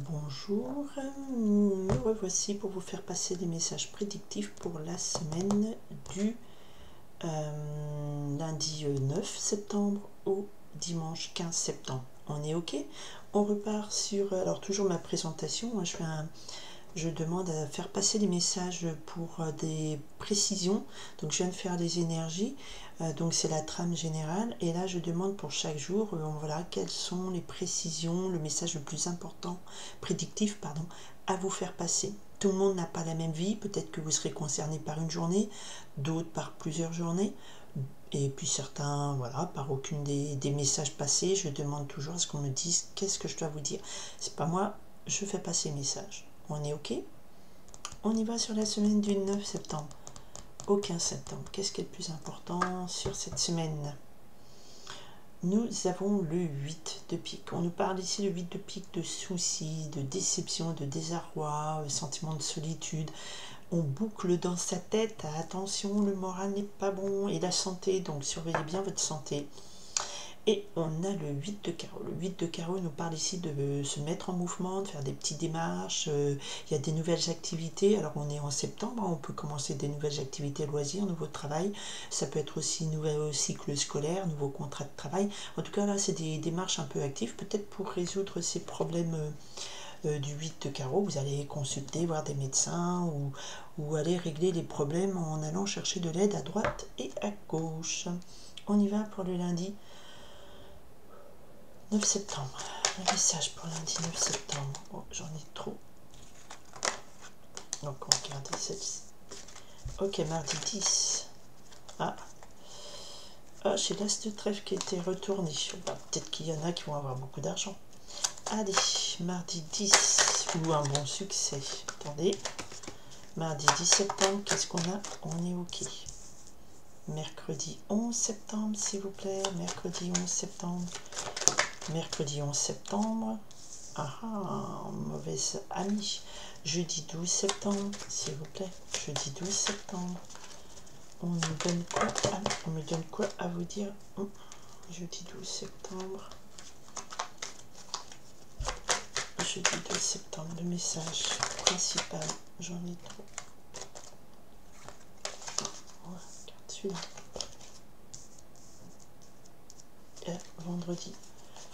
Bonjour, me revoici pour vous faire passer des messages prédictifs pour la semaine du lundi 9 septembre au dimanche 15 septembre. On est OK? On repart sur, alors toujours ma présentation, hein, je demande à faire passer les messages pour des précisions. Donc je viens de faire les énergies, donc c'est la trame générale, et là je demande pour chaque jour, voilà, quelles sont les précisions, le message le plus important, prédictif, pardon, à vous faire passer. Tout le monde n'a pas la même vie, peut-être que vous serez concerné par une journée, d'autres par plusieurs journées, et puis certains, voilà, par aucune des messages passés. Je demande toujours à ce qu'on me dise qu'est-ce que je dois vous dire. C'est pas moi, je fais passer les messages. On est OK? On y va sur la semaine du 9 septembre au 15 septembre. Qu'est-ce qui est le plus important sur cette semaine? Nous avons le 8 de pique. On nous parle ici, le 8 de pique, de soucis, de déception, de désarroi, sentiment de solitude. On boucle dans sa tête, attention, le moral n'est pas bon, et la santé, donc surveillez bien votre santé. Et on a le 8 de carreau. Le 8 de carreau nous parle ici de se mettre en mouvement, de faire des petites démarches. Il y a des nouvelles activités. Alors on est en septembre, on peut commencer des nouvelles activités loisirs, nouveau travail. Ça peut être aussi nouveau cycle scolaire, nouveau contrat de travail. En tout cas là, c'est des démarches un peu actives, peut-être pour résoudre ces problèmes du 8 de carreau. Vous allez consulter, voir des médecins ou aller régler les problèmes en allant chercher de l'aide à droite et à gauche. On y va pour le lundi 9 septembre. Le message pour lundi 9 septembre. Oh, j'en ai trop. Donc on va regarder celle-ci. Ok, mardi 10. Ah, j'ai l'as de trèfle qui était retourné. Bah, peut-être qu'il y en a qui vont avoir beaucoup d'argent. Allez, mardi 10. Ou un bon succès. Attendez. Mardi 10 septembre, qu'est-ce qu'on a? On est OK. Mercredi 11 septembre, s'il vous plaît. Mercredi 11 septembre. Mercredi 11 septembre. Mauvaise amie. Jeudi 12 septembre, s'il vous plaît. Jeudi 12 septembre. On me donne quoi à vous dire? Jeudi 12 septembre. Jeudi 12 septembre, le message principal. J'en ai trop. Regarde celui-là.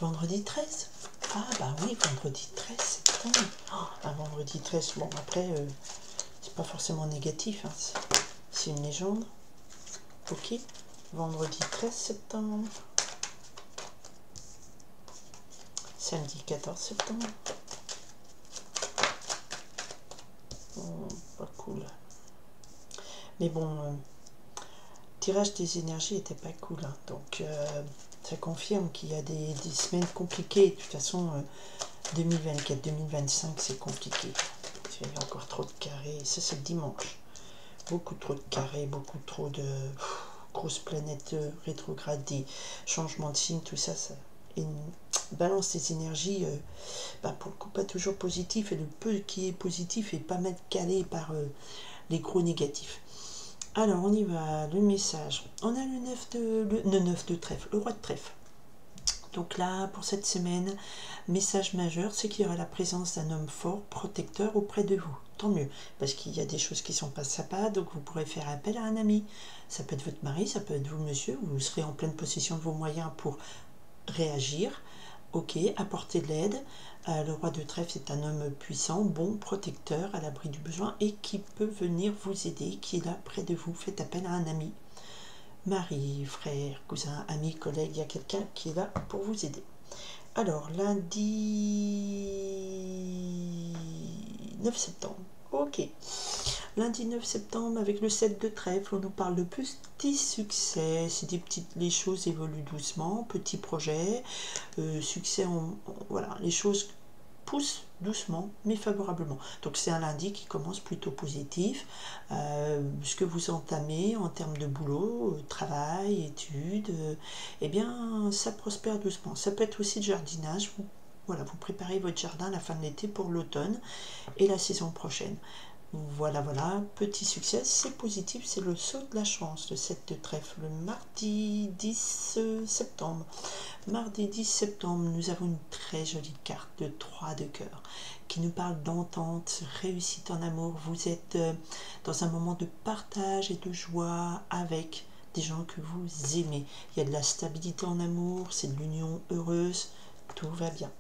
Vendredi 13. Ah bah oui, vendredi 13 septembre. Un vendredi 13, bon après, c'est pas forcément négatif, hein, c'est une légende. Ok, vendredi 13 septembre. Samedi 14 septembre. Pas cool. Mais bon, tirage des énergies était pas cool, hein, donc ça confirme qu'il y a des semaines compliquées. De toute façon, 2024-2025, c'est compliqué. Il y a encore trop de carrés. Ça, c'est le dimanche. Beaucoup trop de carrés, beaucoup trop de grosses planètes rétrogrades, changements de signes, tout ça, ça balance des énergies, pour le coup, pas toujours positif. Et le peu qui est positif est pas mal calé par les gros négatifs. Alors, on y va, le message. On a le 9 de trèfle, le roi de trèfle. Donc là, pour cette semaine, message majeur, c'est qu'il y aura la présence d'un homme fort, protecteur auprès de vous. Tant mieux, parce qu'il y a des choses qui sont pas sympas, donc vous pourrez faire appel à un ami. Ça peut être votre mari, ça peut être vous, monsieur, vous serez en pleine possession de vos moyens pour réagir. Ok, apporter de l'aide. Le roi de trèfle, c'est un homme puissant, bon, protecteur, à l'abri du besoin et qui peut venir vous aider, qui est là près de vous. Faites appel à un ami. Mari, frère, cousin, ami, collègue, il y a quelqu'un qui est là pour vous aider. Alors, lundi 9 septembre. Ok. Lundi 9 septembre, avec le 7 de trèfle, on nous parle de petits succès. C'est les choses évoluent doucement, petits projets, succès, voilà, les choses poussent doucement mais favorablement. Donc c'est un lundi qui commence plutôt positif. Ce que vous entamez en termes de boulot, travail, études, eh bien ça prospère doucement. Ça peut être aussi le jardinage. Voilà, vous préparez votre jardin à la fin de l'été pour l'automne et la saison prochaine. Voilà, voilà, petit succès, c'est positif, c'est le saut de la chance, le 7 de trèfle, le mardi 10 septembre. Mardi 10 septembre, nous avons une très jolie carte de 3 de cœur qui nous parle d'entente, réussite en amour. Vous êtes dans un moment de partage et de joie avec des gens que vous aimez. Il y a de la stabilité en amour, c'est de l'union heureuse, tout va bien.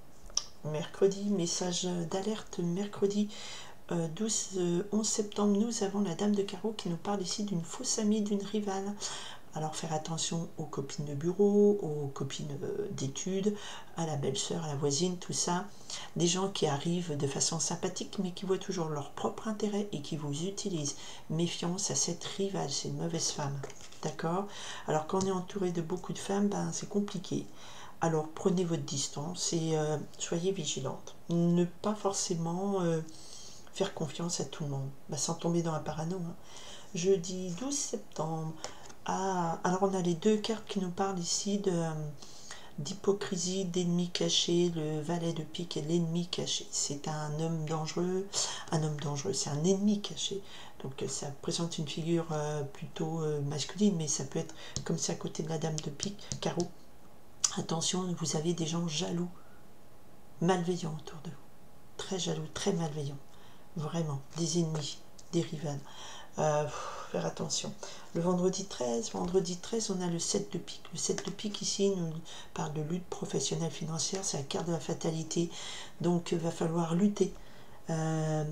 Mercredi, message d'alerte, mercredi 11 septembre, nous avons la dame de carreau qui nous parle ici d'une fausse amie, d'une rivale. Alors faire attention aux copines de bureau, aux copines d'études, à la belle-sœur, à la voisine, tout ça. Des gens qui arrivent de façon sympathique mais qui voient toujours leur propre intérêt et qui vous utilisent. Méfiance à cette rivale, c'est une mauvaise femme. D'accord? Alors quand on est entouré de beaucoup de femmes, ben, c'est compliqué. Alors prenez votre distance et soyez vigilante. Ne pas forcément faire confiance à tout le monde, bah, sans tomber dans la parano. Hein. Jeudi 12 septembre. Ah, alors on a les deux cartes qui nous parlent ici d'hypocrisie, d'ennemi caché, le valet de pique et l'ennemi caché. C'est un homme dangereux, c'est un ennemi caché. Donc ça présente une figure plutôt masculine, mais ça peut être comme c'est à côté de la dame de pique, carreau. Attention, vous avez des gens jaloux, malveillants autour de vous. Très jaloux, très malveillants. Vraiment, des ennemis, des rivales. Faire attention. Le vendredi 13, on a le 7 de pique. Le 7 de pique ici nous parle de lutte professionnelle financière, c'est la carte de la fatalité. Donc il va falloir lutter. C'est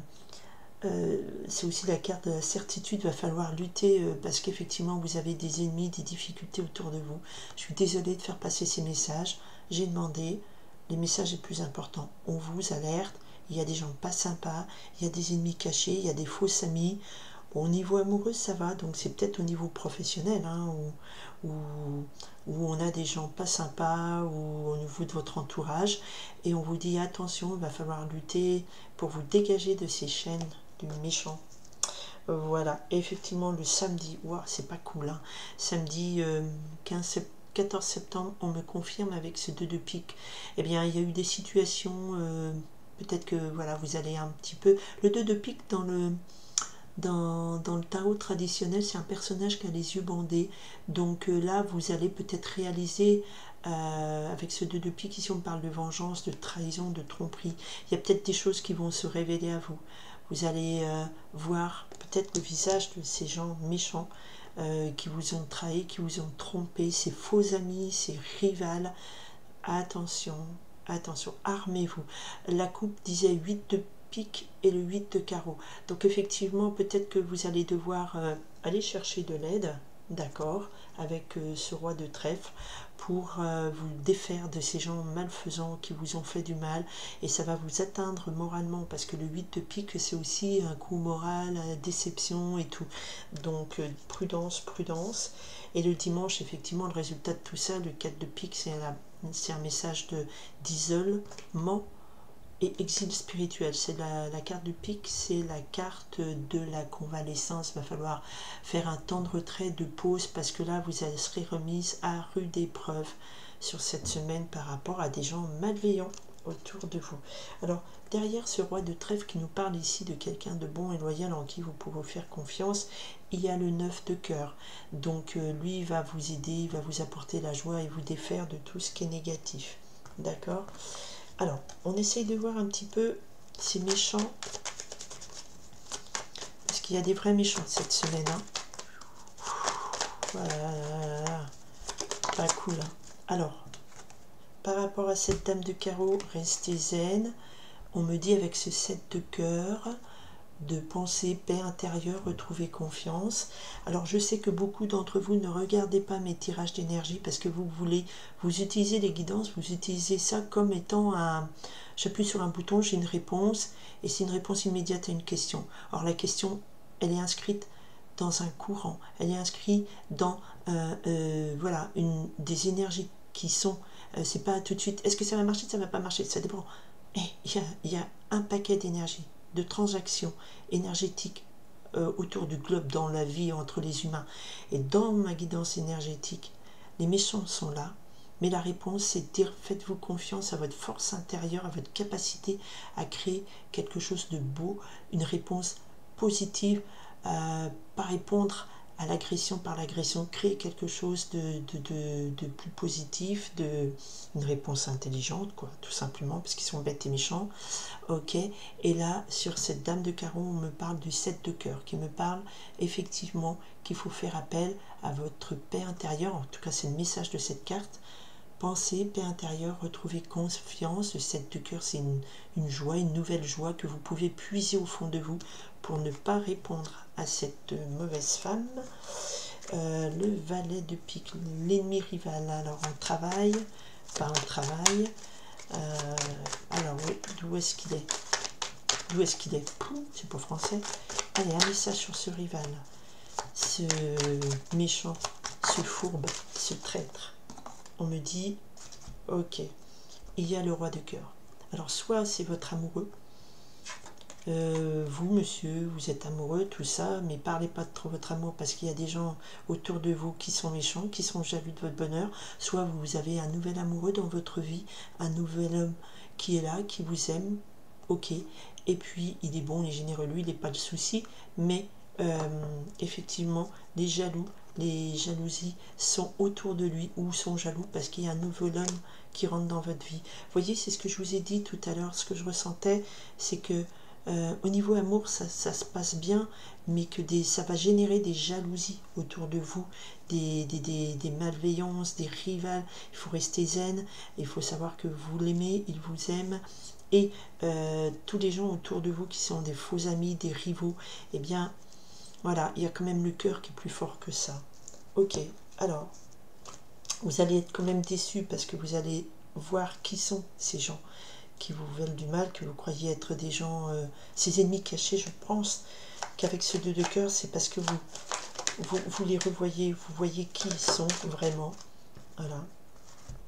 aussi la carte de la certitude, va falloir lutter parce qu'effectivement vous avez des ennemis, des difficultés autour de vous. Je suis désolée de faire passer ces messages. J'ai demandé, les messages les plus importants. On vous alerte, il y a des gens pas sympas, il y a des ennemis cachés, il y a des fausses amies. Bon, au niveau amoureux, ça va, donc c'est peut-être au niveau professionnel, hein, où on a des gens pas sympas, ou au niveau de votre entourage, et on vous dit attention, il va falloir lutter pour vous dégager de ces chaînes du méchant. Voilà, et effectivement, le samedi, wow, c'est pas cool, hein. Samedi 14 septembre, on me confirme avec ce 2 de pique, eh bien, il y a eu des situations, peut-être que voilà, vous allez un petit peu. Le 2 de pique dans le tarot traditionnel, c'est un personnage qui a les yeux bandés. Donc là, vous allez peut-être réaliser, avec ce 2 de pique, ici on parle de vengeance, de trahison, de tromperie. Il y a peut-être des choses qui vont se révéler à vous. Vous allez voir peut-être le visage de ces gens méchants qui vous ont trahi, qui vous ont trompé, ces faux amis, ces rivales. Attention, attention, armez-vous. La coupe disait 8 de pique et le 8 de carreau. Donc effectivement, peut-être que vous allez devoir aller chercher de l'aide, d'accord, avec ce roi de trèfle, pour vous défaire de ces gens malfaisants qui vous ont fait du mal, et ça va vous atteindre moralement, parce que le 8 de pique, c'est aussi un coup moral, déception et tout. Donc prudence, prudence. Et le dimanche, effectivement, le résultat de tout ça, le 4 de pique, c'est un message d'isolement et exil spirituel. C'est la carte du pic, c'est la carte de la convalescence. Il va falloir faire un temps de retrait, de pause, parce que là vous serez remise à rude épreuve sur cette semaine par rapport à des gens malveillants autour de vous. Alors derrière ce roi de trèfle qui nous parle ici de quelqu'un de bon et loyal en qui vous pouvez faire confiance, il y a le 9 de cœur. Donc lui va vous aider, il va vous apporter la joie et vous défaire de tout ce qui est négatif. D'accord? Alors, on essaye de voir un petit peu ces méchants, parce qu'il y a des vrais méchants cette semaine. Hein. Voilà, pas cool. Hein. Alors, par rapport à cette dame de carreau, restez zen. On me dit avec ce 7 de cœur, de penser paix intérieure, retrouver confiance. Alors je sais que beaucoup d'entre vous ne regardez pas mes tirages d'énergie parce que vous utilisez les guidances, vous utilisez ça comme étant j'appuie sur un bouton, j'ai une réponse, et c'est une réponse immédiate à une question. Or la question, elle est inscrite dans un courant, elle est inscrite dans voilà, des énergies qui sont, c'est pas tout de suite, est-ce que ça va marcher, ça va pas marcher, ça dépend. Et il y a un paquet d'énergie, de transactions énergétiques autour du globe, dans la vie entre les humains. Et dans ma guidance énergétique, les méchants sont là, mais la réponse, c'est de dire, faites-vous confiance à votre force intérieure, à votre capacité à créer quelque chose de beau, une réponse positive, pas répondre à l'agression par l'agression, créer quelque chose de plus positif, une réponse intelligente, quoi, tout simplement, parce qu'ils sont bêtes et méchants. Ok, et là, sur cette dame de carreau, on me parle du 7 de cœur, qui me parle effectivement qu'il faut faire appel à votre paix intérieure, en tout cas c'est le message de cette carte. Pensez, paix intérieure, retrouvez confiance. Le 7 de cœur, c'est une joie, une nouvelle joie que vous pouvez puiser au fond de vous pour ne pas répondre à cette mauvaise femme. Le valet de pique, l'ennemi rival. Alors on travaille, pas on travaille. Alors oui, d'où est-ce qu'il est? D'où est-ce qu'il est? C'est pas français. Allez, un message sur ce rival, ce méchant, ce fourbe, ce traître. On me dit, ok, il y a le roi de cœur. Alors, soit c'est votre amoureux, vous, monsieur, vous êtes amoureux, tout ça, mais parlez pas de trop votre amour parce qu'il y a des gens autour de vous qui sont méchants, qui sont jaloux de votre bonheur. Soit vous avez un nouvel amoureux dans votre vie, un nouvel homme qui est là, qui vous aime, ok, et puis il est bon, il est généreux, lui, il n'est pas de souci, mais effectivement, les jaloux, les jalousies sont autour de lui ou sont jaloux parce qu'il y a un nouvel homme qui rentre dans votre vie. Vous voyez, c'est ce que je vous ai dit tout à l'heure, ce que je ressentais, c'est que au niveau amour, ça se passe bien, mais que ça va générer des jalousies autour de vous, des malveillances, des rivales. Il faut rester zen, il faut savoir que vous l'aimez, il vous aime, et tous les gens autour de vous qui sont des faux amis, des rivaux, eh bien, voilà, il y a quand même le cœur qui est plus fort que ça. Ok, alors, vous allez être quand même déçus parce que vous allez voir qui sont ces gens qui vous veulent du mal, que vous croyez être des gens, ces ennemis cachés. Je pense qu'avec ce 2 de cœur, c'est parce que vous les revoyez, vous voyez qui ils sont vraiment. Voilà.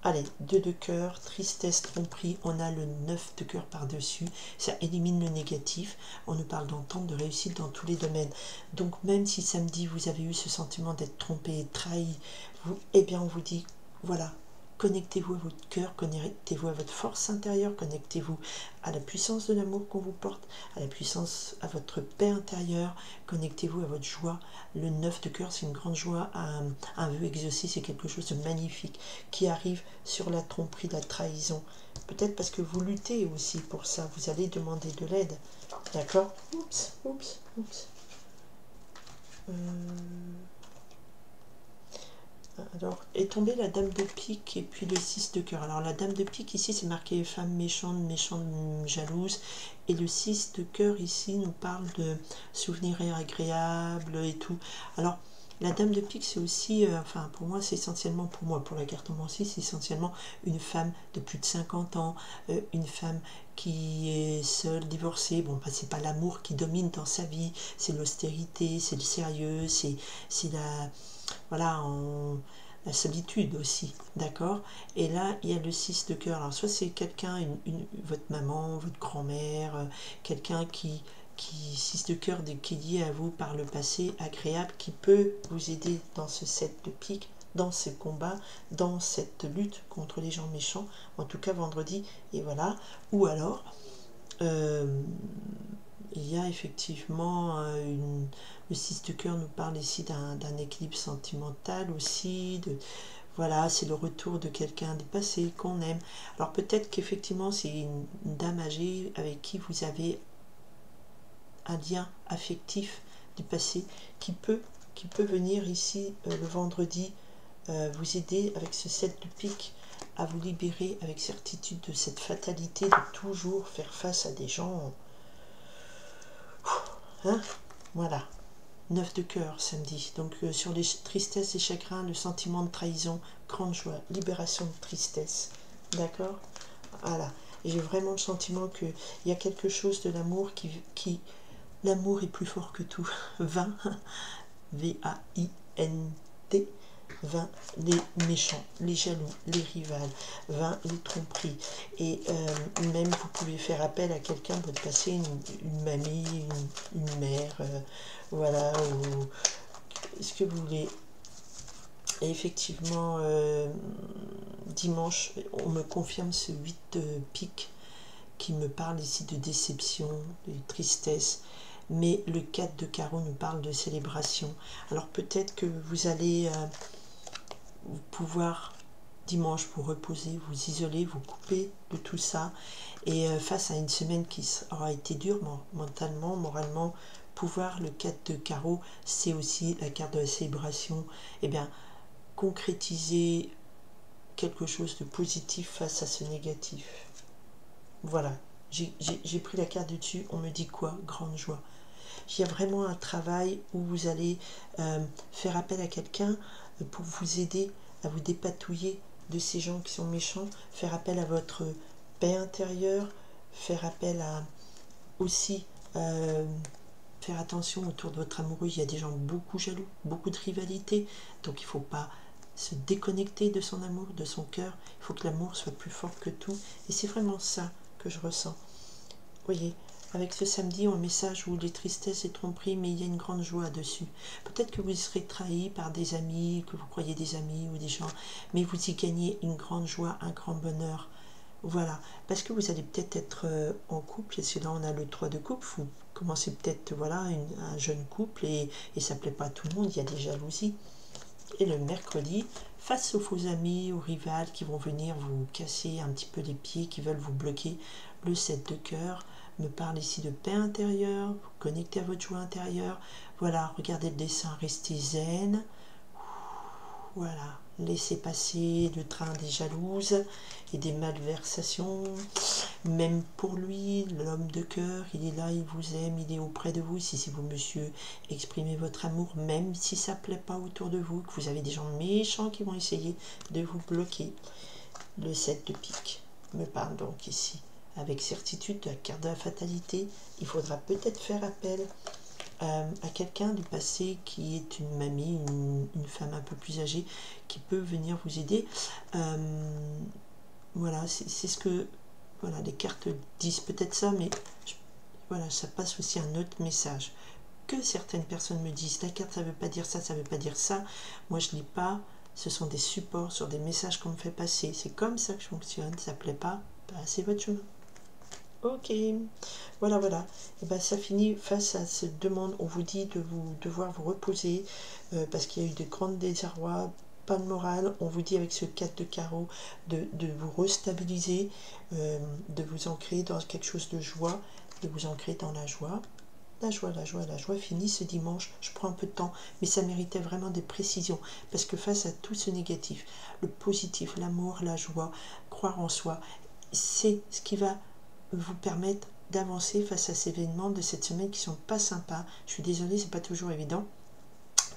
Allez, 2 de cœur, tristesse, tromperie, on a le 9 de cœur par-dessus, ça élimine le négatif, on nous parle d'entente, de réussite dans tous les domaines. Donc même si samedi vous avez eu ce sentiment d'être trompé, trahi, eh bien on vous dit, voilà, connectez-vous à votre cœur, connectez-vous à votre force intérieure, connectez-vous à la puissance de l'amour qu'on vous porte, à la puissance, à votre paix intérieure, connectez-vous à votre joie. Le 9 de cœur, c'est une grande joie, un vœu exaucé, c'est quelque chose de magnifique qui arrive sur la tromperie, la trahison. Peut-être parce que vous luttez aussi pour ça, vous allez demander de l'aide. D'accord? Oups, oups, oups. Alors, est tombée la dame de pique et puis le 6 de cœur. Alors, la dame de pique, ici, c'est marqué femme méchante, méchante, jalouse. Et le 6 de cœur, ici, nous parle de souvenirs agréables et tout. Alors, la dame de pique, c'est aussi, enfin, pour moi, c'est essentiellement, pour la carte moi aussi, c'est essentiellement une femme de plus de 50 ans, une femme qui est seule, divorcée. Bon, bah, c'est pas l'amour qui domine dans sa vie, c'est l'austérité, c'est le sérieux, c'est la... Voilà, la solitude aussi, d'accord? Et là, il y a le 6 de cœur. Alors, soit c'est quelqu'un, votre maman, votre grand-mère, quelqu'un qui 6 de cœur, qui est lié à vous par le passé, agréable, qui peut vous aider dans ce 7 de pique, dans ce combat, dans cette lutte contre les gens méchants, en tout cas vendredi, et voilà. Ou alors, il y a effectivement le 6 de cœur nous parle ici d'un équilibre sentimental aussi, voilà, c'est le retour de quelqu'un du passé qu'on aime. Alors peut-être qu'effectivement c'est une dame âgée avec qui vous avez un lien affectif du passé qui peut venir ici le vendredi vous aider avec ce 7 de pique à vous libérer avec certitude de cette fatalité de toujours faire face à des gens. Hein, voilà, 9 de cœur samedi. Donc sur les tristesses et chagrins, le sentiment de trahison, grande joie, libération de tristesse. D'accord? Voilà. Et j'ai vraiment le sentiment qu'il y a quelque chose de l'amour qui l'amour est plus fort que tout. 20, V-A-I-N-T. 20 les méchants, les jaloux, les rivales, 20 les tromperies. Et même vous pouvez faire appel à quelqu'un de votre passé, une mamie, une mère, voilà, ou ce que vous voulez. Et effectivement, dimanche, on me confirme ce 8 de pique qui me parle ici de déception, de tristesse. mais le 4 de carreau nous parle de célébration. Alors peut-être que vous allez pouvoir dimanche vous reposer, vous isoler, vous couper de tout ça, et face à une semaine qui aura été dure mentalement, moralement, pouvoir, le 4 de carreau, c'est aussi la carte de la célébration, et bien concrétiser quelque chose de positif face à ce négatif. Voilà, j'ai pris la carte du dessus, on me dit quoi? Grande joie. Il y a vraiment un travail où vous allez faire appel à quelqu'un pour vous aider à vous dépatouiller de ces gens qui sont méchants, faire appel à votre paix intérieure, faire appel à aussi faire attention autour de votre amoureux. Il y a des gens beaucoup jaloux, beaucoup de rivalité, donc il ne faut pas se déconnecter de son amour, de son cœur. Il faut que l'amour soit plus fort que tout, et c'est vraiment ça que je ressens. Vous voyez, avec ce samedi, un message où les tristesses et tromperies, mais il y a une grande joie dessus. Peut-être que vous serez trahi par des amis, que vous croyez des amis ou des gens, mais vous y gagnez une grande joie, un grand bonheur. Voilà, parce que vous allez peut-être être en couple, et c'est là on a le 3 de couple, vous commencez peut-être, voilà, un jeune couple, et ça ne plaît pas à tout le monde, il y a des jalousies. Et le mercredi, face aux faux amis, aux rivales qui vont venir vous casser un petit peu les pieds, qui veulent vous bloquer, le 7 de cœur me parle ici de paix intérieure, vous connectez à votre joie intérieure. Voilà, regardez le dessin, restez zen. Voilà, laissez passer le train des jalouses et des malversations. Même pour lui, l'homme de cœur, il est là, il vous aime, il est auprès de vous. Si c'est vous, monsieur, exprimez votre amour, même si ça ne plaît pas autour de vous, que vous avez des gens méchants qui vont essayer de vous bloquer. Le 7 de pique me parle donc ici, avec certitude, de la carte de la fatalité. Il faudra peut-être faire appel à quelqu'un du passé qui est une mamie, une femme un peu plus âgée, qui peut venir vous aider. Voilà, c'est ce que voilà, les cartes disent peut-être ça, mais voilà, ça passe aussi un autre message. Que certaines personnes me disent, la carte ça veut pas dire ça, ça veut pas dire ça. Moi je lis pas, ce sont des supports sur des messages qu'on me fait passer. C'est comme ça que je fonctionne, ça plaît pas, passez votre chemin. Ok, voilà, voilà. Et ben, ça finit face à cette demande. On vous dit de devoir vous reposer parce qu'il y a eu de grands désarrois, pas de morale. On vous dit avec ce 4 de carreau de vous restabiliser, de vous ancrer dans quelque chose de joie, de vous ancrer dans la joie. La joie, la joie, la joie finit ce dimanche. Je prends un peu de temps, mais ça méritait vraiment des précisions parce que face à tout ce négatif, le positif, l'amour, la joie, croire en soi, c'est ce qui va vous permettre d'avancer face à ces événements de cette semaine qui sont pas sympas. Je suis désolée, c'est pas toujours évident,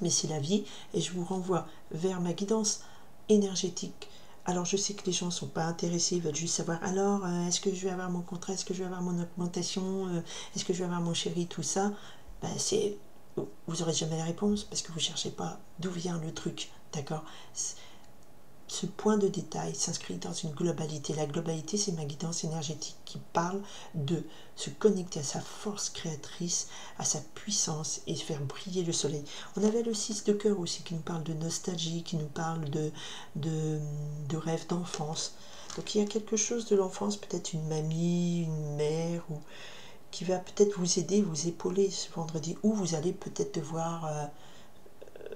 mais c'est la vie et je vous renvoie vers ma guidance énergétique. Alors je sais que les gens sont pas intéressés, ils veulent juste savoir alors est-ce que je vais avoir mon contrat, est-ce que je vais avoir mon augmentation, est-ce que je vais avoir mon chéri, tout ça. Ben, vous n'aurez jamais la réponse parce que vous cherchez pas d'où vient le truc, d'accord. Ce point de détail s'inscrit dans une globalité. La globalité, c'est ma guidance énergétique qui parle de se connecter à sa force créatrice, à sa puissance et faire briller le soleil. On avait le 6 de cœur aussi qui nous parle de nostalgie, qui nous parle de rêve d'enfance. Donc il y a quelque chose de l'enfance, peut-être une mamie, une mère, ou qui va peut-être vous aider, vous épauler ce vendredi, ou vous allez peut-être devoir...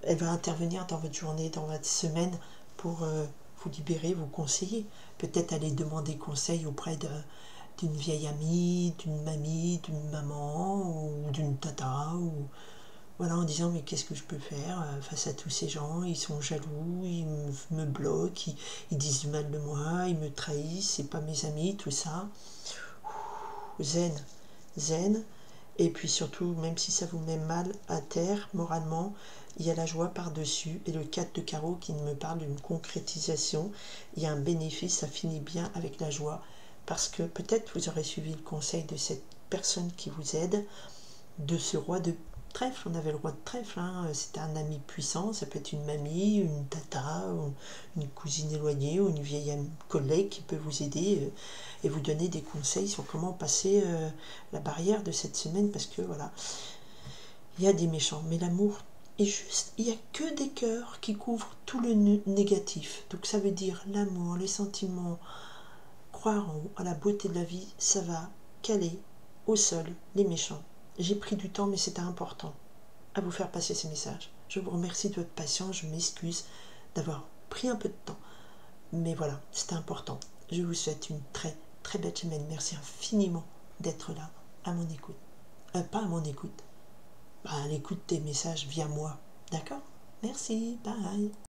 elle va intervenir dans votre journée, dans votre semaine, pour vous libérer, vous conseiller. Peut-être aller demander conseil auprès d'une vieille amie, d'une mamie, d'une maman ou d'une tata, ou voilà, en disant mais qu'est-ce que je peux faire face à tous ces gens, ils sont jaloux, ils me bloquent, ils disent du mal de moi, ils me trahissent, c'est pas mes amis, tout ça. Zen, zen. Et puis surtout, même si ça vous met mal à terre, moralement, il y a la joie par-dessus. Et le 4 de carreau qui me parle d'une concrétisation. Il y a un bénéfice, ça finit bien avec la joie. Parce que peut-être vous aurez suivi le conseil de cette personne qui vous aide, de ce roi de trèfle. On avait le roi de trèfle, hein. C'était un ami puissant, ça peut être une mamie, une tata, ou une cousine éloignée, ou une vieille collègue qui peut vous aider et vous donner des conseils sur comment passer la barrière de cette semaine, parce que voilà, il y a des méchants, mais l'amour est juste, il n'y a que des cœurs qui couvrent tout le négatif. Donc ça veut dire l'amour, les sentiments, croire à la beauté de la vie, ça va caler au sol les méchants. J'ai pris du temps, mais c'était important à vous faire passer ces messages. Je vous remercie de votre patience, je m'excuse d'avoir pris un peu de temps. Mais voilà, c'était important. Je vous souhaite une très très belle semaine. Merci infiniment d'être là, à mon écoute. Pas à mon écoute, à l'écoute des messages via moi. D'accord? Merci, bye.